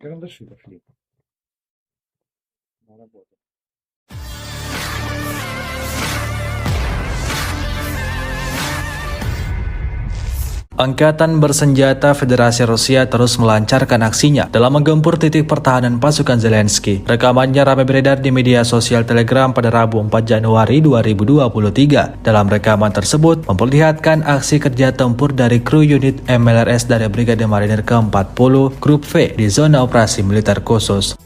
Карандаши пошли на работу. Angkatan bersenjata Federasi Rusia terus melancarkan aksinya dalam menggempur titik pertahanan pasukan Zelensky. Rekamannya ramai beredar di media sosial Telegram pada Rabu 4 Januari 2023. Dalam rekaman tersebut memperlihatkan aksi kerja tempur dari kru unit MLRS dari Brigade Marinir ke-40 Grup V di zona operasi militer khusus.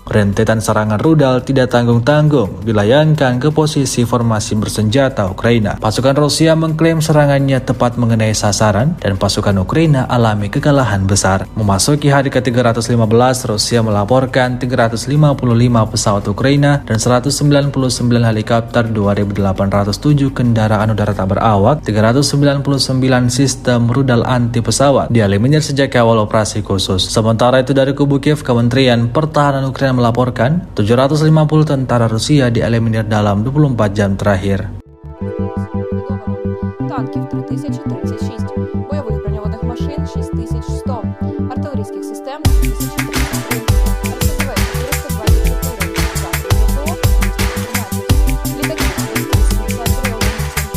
Rentetan serangan rudal tidak tanggung-tanggung dilayangkan ke posisi formasi bersenjata Ukraina. Pasukan Rusia mengklaim serangannya tepat mengenai sasaran dan pasukan Ukraina alami kekalahan besar. Memasuki hari ke-315, Rusia melaporkan 355 pesawat Ukraina dan 199 helikopter, 2.807 kendaraan udara tak berawak, 399 sistem rudal anti pesawat dieliminir sejak awal operasi khusus. Sementara itu dari kubu Kiev, Kementerian Pertahanan Ukraina melaporkan 750 tentara Rusia dieliminir dalam 24 jam terakhir. Танків 3036, бойових броньованих машин 6100, артилерійських систем 2033, РСЗВ 424, засобів ППО 213, літаків 273 одиниці,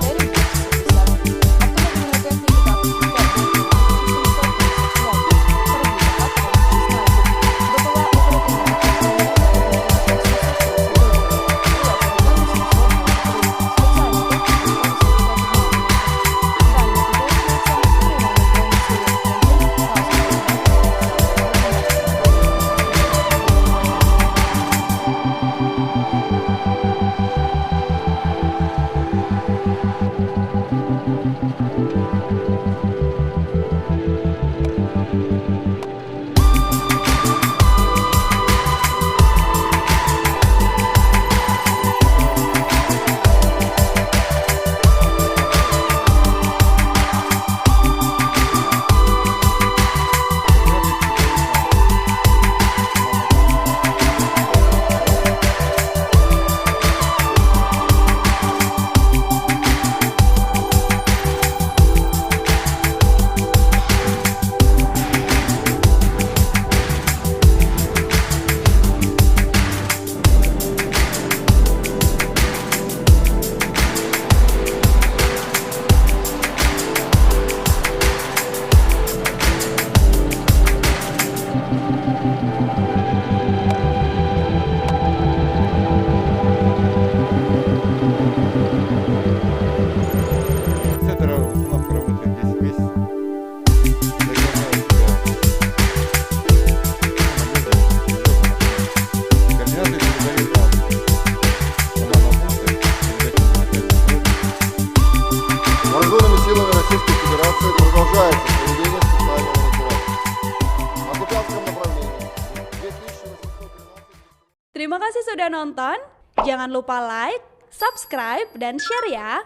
гелікоптерів 250, автомобільної техніки та підтримки 2013. Terima kasih sudah nonton. Jangan lupa like, subscribe, dan share ya.